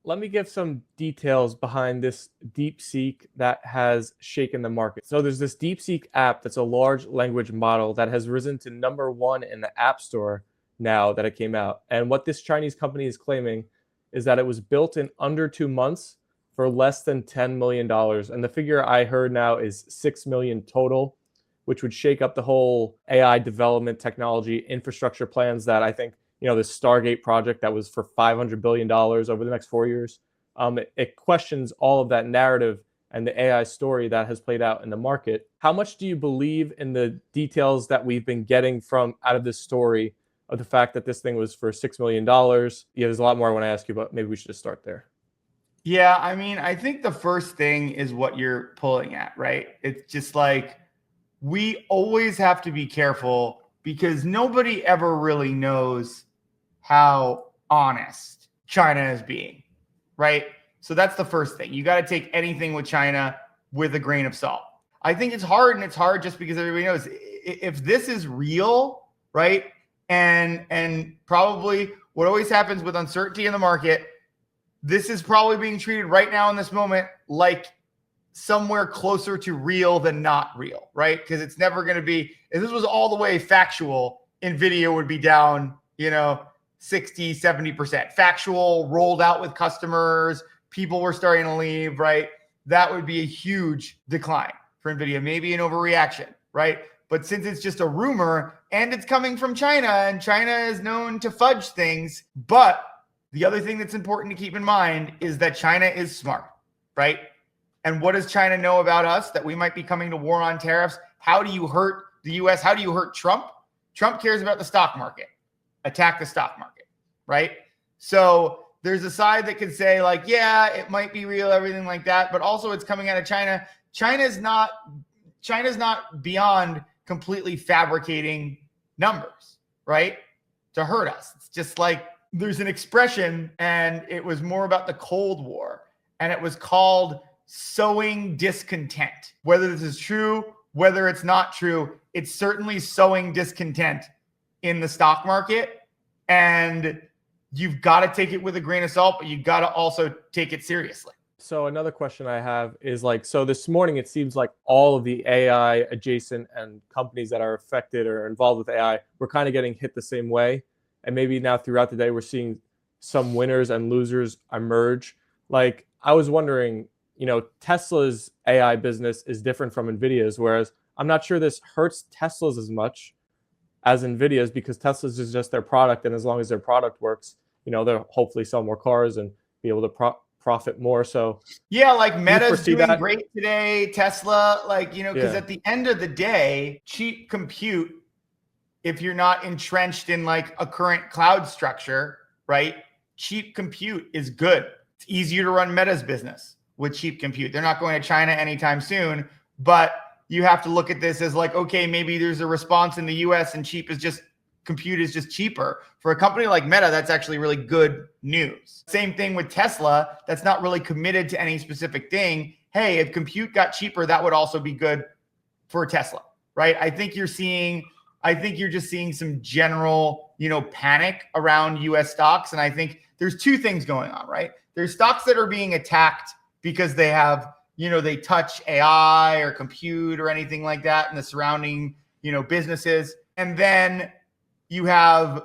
let me give some details behind this DeepSeek that has shaken the market. So there's this DeepSeek app that's a large language model that has risen to #1 in the App Store now that it came out. And what this Chinese company is claiming is that it was built in under 2 months for less than $10 million. And the figure I heard now is 6 million total, which would shake up the whole AI development technology infrastructure plans that I think, this Stargate project that was for $500 billion over the next 4 years. It questions all of that narrative and the AI story that has played out in the market. How much do you believe in the details that we've been getting from out of this story of the fact that this thing was for $6 million? Yeah, there's a lot more I want to ask you, but maybe we should just start there. Yeah, I mean, I think the first thing is what you're pulling at, right? It's just like, we always have to be careful because nobody ever really knows how honest China is being, right? So that's the first thing. You got to take anything with China with a grain of salt. I think it's hard, and it's hard just because everybody knows if this is real, right? And probably what always happens with uncertainty in the market, this is probably being treated right now in this moment like somewhere closer to real than not real, right? Because it's never going to be, if this was all the way factual, NVIDIA would be down, 60, 70%. Factual, rolled out with customers, people were starting to leave, right? That would be a huge decline for NVIDIA, maybe an overreaction, right? But since it's just a rumor and it's coming from China, and China is known to fudge things, but the other thing that's important to keep in mind is that China is smart, right? And what does China know about us that we might be coming to war on tariffs? How do you hurt the US? How do you hurt Trump? Trump cares about the stock market. Attack the stock market, right? So there's a side that could say like, yeah, it might be real, everything like that, but also it's coming out of China. China's not beyond completely fabricating numbers, right? To hurt us. It's just like, there's an expression, and it was more about the Cold War, and it was called sowing discontent. Whether this is true, whether it's not true, it's certainly sowing discontent in the stock market. And you've got to take it with a grain of salt, but you've got to also take it seriously. So another question I have is so this morning, it seems like all of the AI adjacent and companies that are affected or involved with AI, we're kind of getting hit the same way. And maybe now throughout the day, we're seeing some winners and losers emerge. I was wondering, Tesla's AI business is different from NVIDIA's, whereas I'm not sure this hurts Tesla's as much as NVIDIA's, because Tesla's is just their product. And as long as their product works, they'll hopefully sell more cars and be able to profit more. So yeah, like Meta's doing great today, Tesla, because at the end of the day, cheap compute, if you're not entrenched in like a current cloud structure, right? Cheap compute is good. It's easier to run Meta's business with cheap compute. They're not going to China anytime soon, but you have to look at this as like, okay, maybe there's a response in the US and compute is just cheaper. For a company like Meta, that's actually really good news. Same thing with Tesla. That's not really committed to any specific thing. Hey, if compute got cheaper, that would also be good for Tesla, right? I think you're just seeing some general, panic around US stocks. And I think there's two things going on, right? There's stocks that are being attacked because they have, they touch AI or compute or anything like that in the surrounding, businesses. And then you have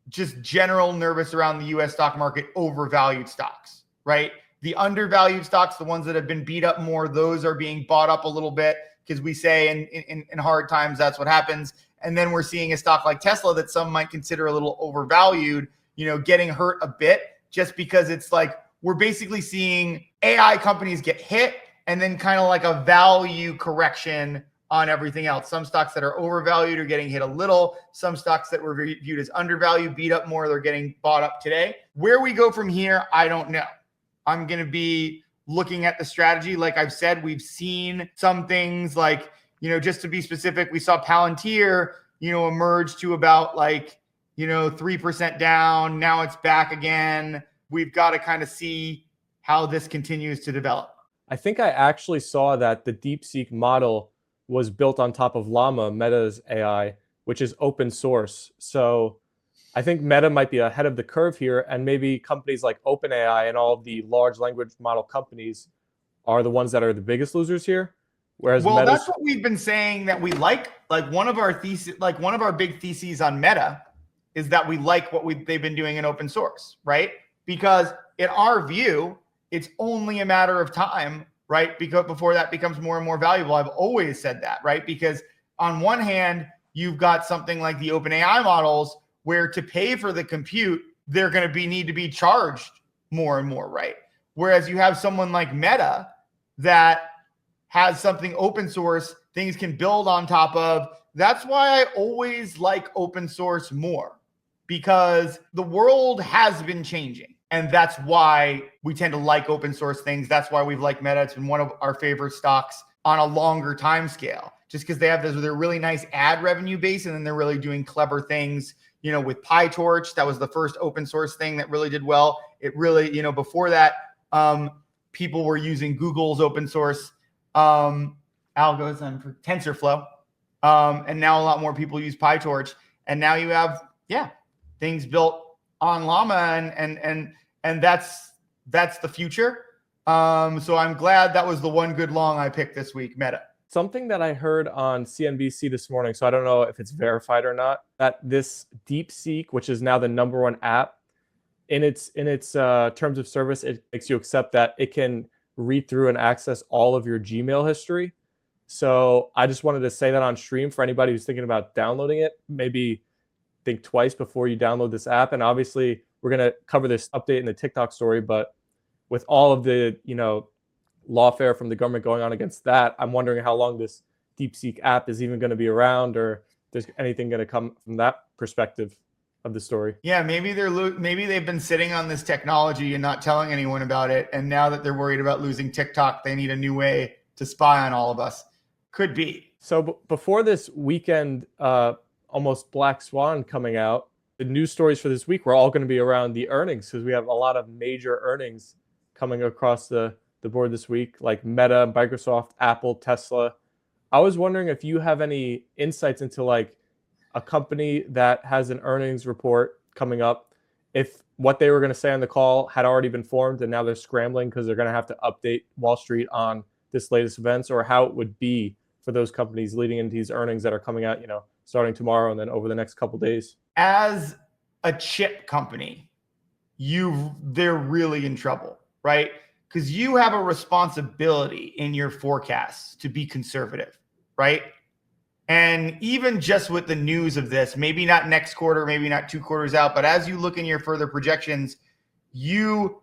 just general nervous around the US stock market, overvalued stocks, right? The undervalued stocks, the ones that have been beat up more, those are being bought up a little bit because we say in hard times, that's what happens. And then we're seeing a stock like Tesla that some might consider a little overvalued, getting hurt a bit just because it's like we're basically seeing AI companies get hit and then kind of like a value correction on everything else. Some stocks that are overvalued are getting hit a little. Some stocks that were viewed as undervalued, beat up more, they're getting bought up today. Where we go from here, I don't know. I'm going to be looking at the strategy. Like I've said, we've seen some things like, just to be specific, we saw Palantir, emerge to about 3% down. Now it's back again. We've got to kind of see how this continues to develop. I think I actually saw that the DeepSeek model was built on top of Llama, Meta's AI, which is open source. So I think Meta might be ahead of the curve here, and maybe companies like OpenAI and all of the large language model companies are the ones that are the biggest losers here. Whereas Well, Meta's that's what we've been saying, that we like one of our big theses on Meta is that we like what they've been doing in open source, right? Because in our view, it's only a matter of time, right? Because before that becomes more and more valuable. I've always said that, right? Because on one hand, you've got something like the OpenAI models where to pay for the compute, they're going to need to be charged more and more, right? Whereas you have someone like Meta that has something open source, things can build on top of. That's why I always like open source more, because the world has been changing. And that's why we tend to like open source things. That's why we've liked Meta. It's been one of our favorite stocks on a longer time scale, just because they have their really nice ad revenue base, and then they're really doing clever things, with PyTorch. That was the first open source thing that really did well. It really, before that, people were using Google's open source algos and for TensorFlow. And now a lot more people use PyTorch. And now you have, things built on Llama, and that's the future. So I'm glad that was the one good long I picked this week, Meta. Something that I heard on CNBC this morning, so I don't know if it's verified or not, that this DeepSeek, which is now the #1 app, in its terms of service, it makes you accept that it can read through and access all of your Gmail history. So I just wanted to say that on stream for anybody who's thinking about downloading it. Maybe think twice before you download this app. And obviously, we're going to cover this update in the TikTok story. But with all of the lawfare from the government going on against that, I'm wondering how long this DeepSeek app is even going to be around, or if there's anything going to come from that perspective of the story. Yeah, maybe they've been sitting on this technology and not telling anyone about it, and now that they're worried about losing TikTok, they need a new way to spy on all of us. Could be. So before this weekend, almost black swan coming out, the news stories for this week were all going to be around the earnings, because we have a lot of major earnings coming across the board this week, like Meta, Microsoft, Apple, Tesla. I was wondering if you have any insights into like a company that has an earnings report coming up, if what they were going to say on the call had already been formed and now they're scrambling because they're going to have to update Wall Street on this latest events, or how it would be for those companies leading into these earnings that are coming out, starting tomorrow and then over the next couple of days. As a chip company, they're really in trouble, right? Because you have a responsibility in your forecasts to be conservative, right? And even just with the news of this, maybe not next quarter, maybe not 2 quarters out, but as you look in your further projections, you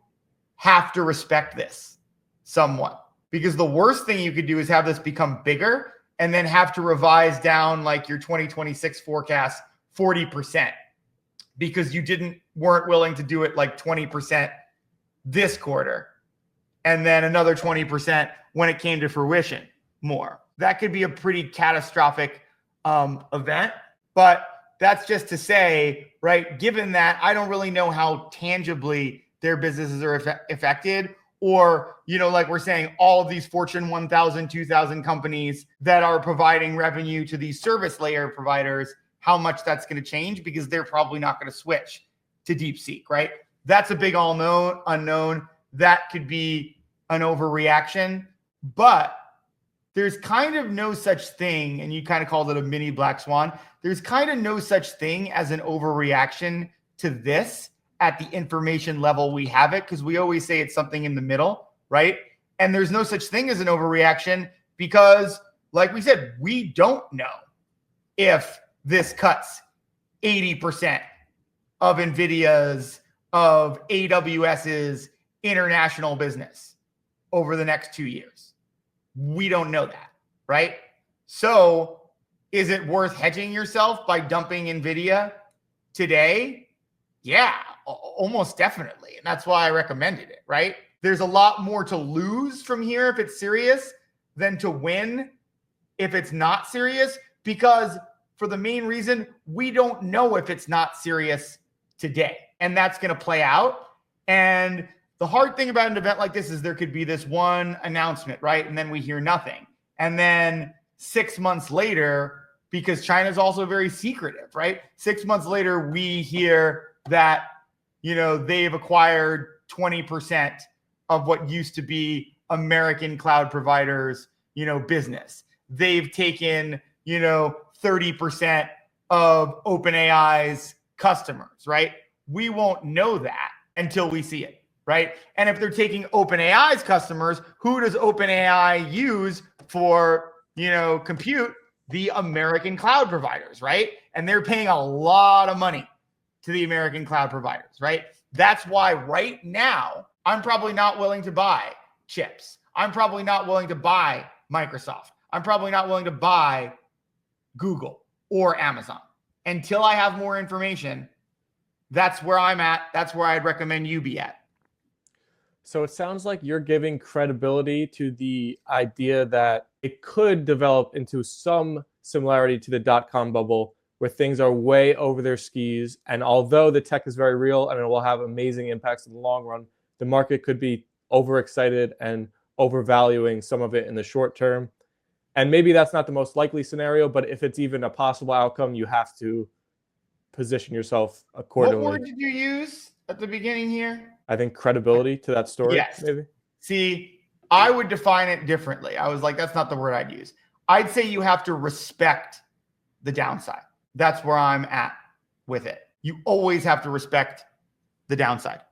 have to respect this somewhat. Because the worst thing you could do is have this become bigger and then have to revise down like your 2026 forecast 40% because you weren't willing to do it like 20% this quarter, and then another 20% when it came to fruition more. That could be a pretty catastrophic event. But that's just to say, right, given that I don't really know how tangibly their businesses are affected, or, like we're saying, all of these Fortune 1000, 2000 companies that are providing revenue to these service layer providers, how much that's going to change, because they're probably not going to switch to DeepSeek, right? That's a big unknown. That could be an overreaction, but there's kind of no such thing, and you kind of called it a mini black swan. There's kind of no such thing as an overreaction to this at the information level we have it, because we always say it's something in the middle, right? And there's no such thing as an overreaction because, like we said, we don't know if this cuts 80% of NVIDIA's, of AWS's international business over the next 2 years. We don't know that, right? So is it worth hedging yourself by dumping NVIDIA today? Yeah, almost definitely. And that's why I recommended it, right? There's a lot more to lose from here if it's serious than to win if it's not serious, because for the main reason, we don't know if it's not serious today. And that's going to play out. And the hard thing about an event like this is there could be this one announcement, right? And then we hear nothing. And then 6 months later, because China's also very secretive, right? 6 months later, we hear that, they've acquired 20% of what used to be American cloud providers, business. They've taken, 30% of OpenAI's customers, right? We won't know that until we see it, right? And if they're taking OpenAI's customers, who does OpenAI use for, compute? The American cloud providers, right? And they're paying a lot of money to the American cloud providers, right? That's why right now, I'm probably not willing to buy chips. I'm probably not willing to buy Microsoft. I'm probably not willing to buy Google or Amazon until I have more information. That's where I'm at. That's where I'd recommend you be at. So it sounds like you're giving credibility to the idea that it could develop into some similarity to the dot-com bubble, where things are way over their skis. And although the tech is very real and it will have amazing impacts in the long run, the market could be overexcited and overvaluing some of it in the short term. And maybe that's not the most likely scenario, but if it's even a possible outcome, you have to position yourself accordingly. What word did you use at the beginning here? I think credibility to that story. Yes. Maybe. See, I would define it differently. I was like, that's not the word I'd use. I'd say you have to respect the downside. That's where I'm at with it. You always have to respect the downside.